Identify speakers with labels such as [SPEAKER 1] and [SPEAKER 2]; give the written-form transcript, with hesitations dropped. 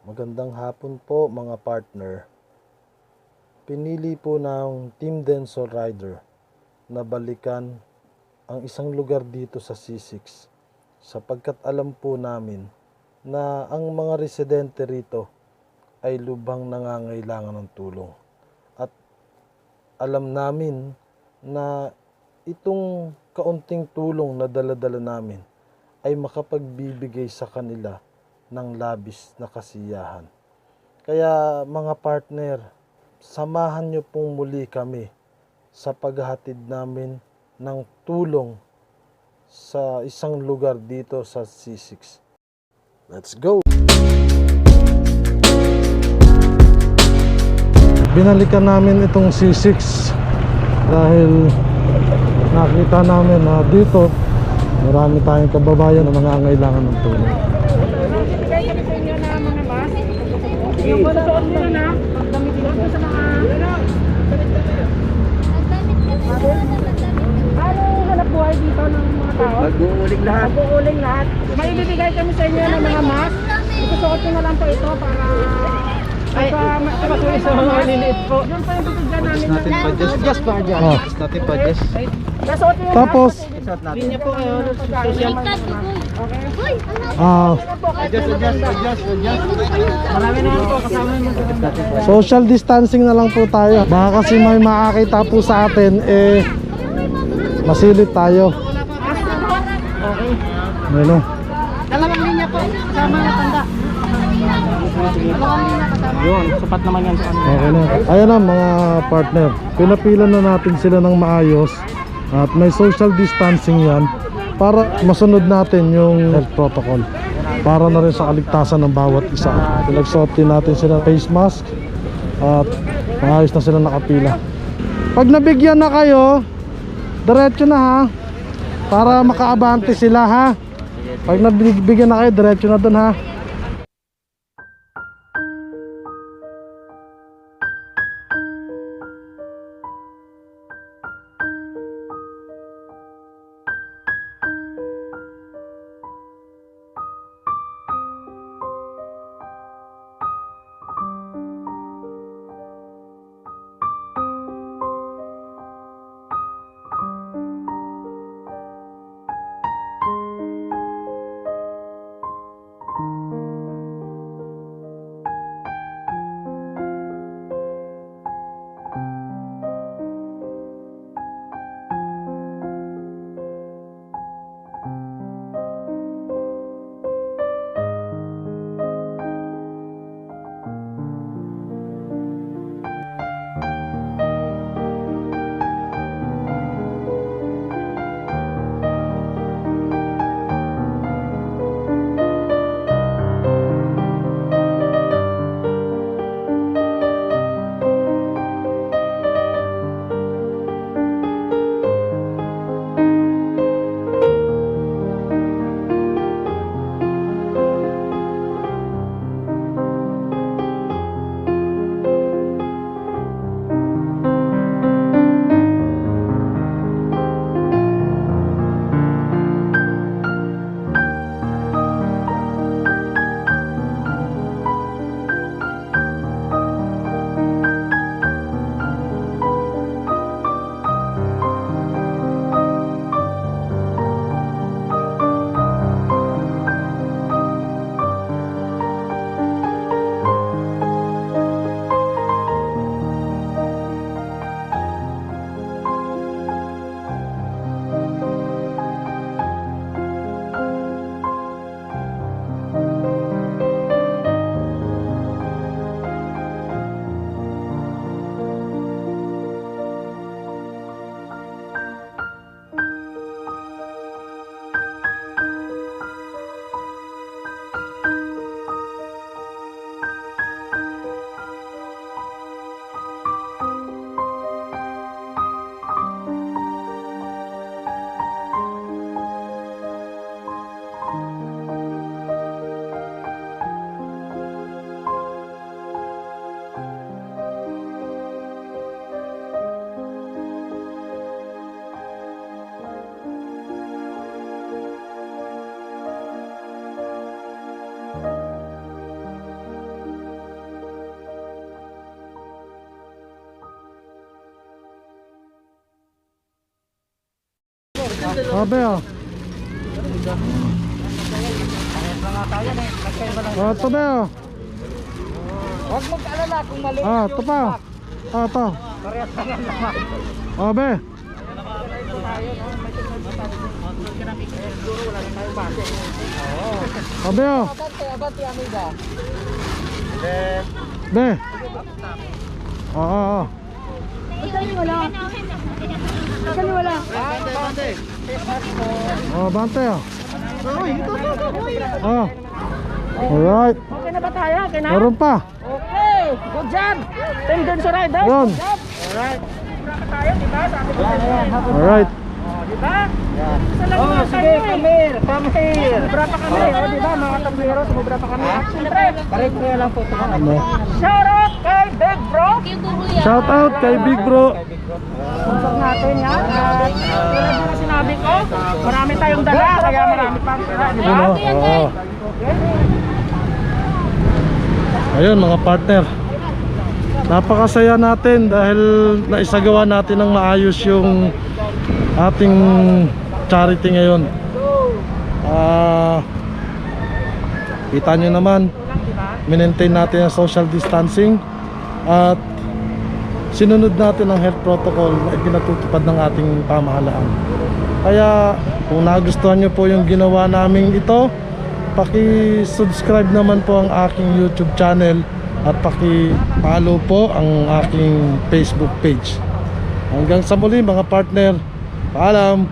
[SPEAKER 1] Magandang hapon po mga partner. Pinili po ng Team Denso Rider na balikan ang isang lugar dito sa C6 sapagkat alam po namin na ang mga residente rito ay lubhang nangangailangan ng tulong. At alam namin na itong kaunting tulong na dala-dala namin ay makapagbibigay sa kanila ng labis na kasiyahan. Kaya mga partner, samahan niyo pong muli kami sa paghahatid namin ng tulong sa isang lugar dito sa C6. Let's go! Binalikan namin itong C6 dahil nakita namin na dito marami tayong kababayan na nangangailangan ng tulong.
[SPEAKER 2] Yung suot nila na, pagdamit nila sa mga anong hanap buhay dito ng mga tao?
[SPEAKER 3] Mag-uuling lahat.
[SPEAKER 2] Mag-uuling lahat. May ibibigay kami sa inyo ng mga mask. Isusuot nyo na lang po ito para masulit sa mga maliliit po. Yun po yung bibigyan namin.
[SPEAKER 3] Natin pa just pa dyan.
[SPEAKER 1] Oh.
[SPEAKER 3] Natin pa just.
[SPEAKER 2] Nasuot nyo yung
[SPEAKER 1] Tapos,
[SPEAKER 2] mask. Linya po kayo. Social. Okay.
[SPEAKER 3] Adjust.
[SPEAKER 2] Marami naman po kasama yung
[SPEAKER 1] social distancing na lang po tayo. Baka kasi may makakita po sa atin, masilip tayo.
[SPEAKER 2] Okay.
[SPEAKER 1] Ano?
[SPEAKER 2] Dalawang linya po kasama na tanda. Dalawang linya kasama. Yun, sapat naman yan sa
[SPEAKER 1] Okay na. Ayan na mga partner. Pinapila na natin sila ng maayos. At may social distancing yan para masunod natin yung health protocol. Para na rin sa kaligtasan ng bawat isa. Pinagsuot din natin sila face mask. At maayos na sila nakapila. Pag nabigyan na kayo, diretso na ha. Para makaabante sila ha. Pag nabigyan na kayo, diretso na dun ha. Abe oh. Oh, ito ba oh.
[SPEAKER 3] Huwag mag-alala kung mali.
[SPEAKER 1] Ito pa. Ito.
[SPEAKER 3] Parehas lang yan naman.
[SPEAKER 1] Abe. Abe oh.
[SPEAKER 3] Abante, amiga.
[SPEAKER 1] Be. Oo.
[SPEAKER 2] Saan wala? Saan wala?
[SPEAKER 1] Oh, bante oh. Oh. Alright.
[SPEAKER 2] Okay na ba tayo? Okay na?
[SPEAKER 1] Meron pa.
[SPEAKER 2] Okay, good job. Team Denso Riders.
[SPEAKER 1] Yun.
[SPEAKER 2] Good job. Alright. Braka tayo, di ba? Sabi ko
[SPEAKER 1] Alright.
[SPEAKER 2] di ba? Isa lang
[SPEAKER 3] Oh,
[SPEAKER 2] naman
[SPEAKER 3] sige,
[SPEAKER 2] tayo eh.
[SPEAKER 3] come here. Come here.
[SPEAKER 2] Sumubra pa kami, di ba? Mga tablero, sumubra pa kami. Siyempre,
[SPEAKER 3] Pareho ko lang po ito.
[SPEAKER 1] Ano?
[SPEAKER 2] shout out kay Big Bro.
[SPEAKER 1] Shout out kay Big Bro.
[SPEAKER 2] Sponsor natin yan. Tulad na sinabi ko, marami tayong dala, kaya marami pang dala, di ba?
[SPEAKER 1] Ano? Oo. Ayun mga partner. Napakasaya natin dahil naisagawa natin ng maayos yung ating charity ngayon. Kita nyo naman, maintain natin ang social distancing at sinunod natin ang health protocol na ipinatutupad ng ating pamahalaan. Kaya kung nagustuhan nyo po yung ginawa namin ito, paki-subscribe naman po ang aking YouTube channel at paki-follow po ang aking Facebook page. Hanggang sa muli mga partner, paalam!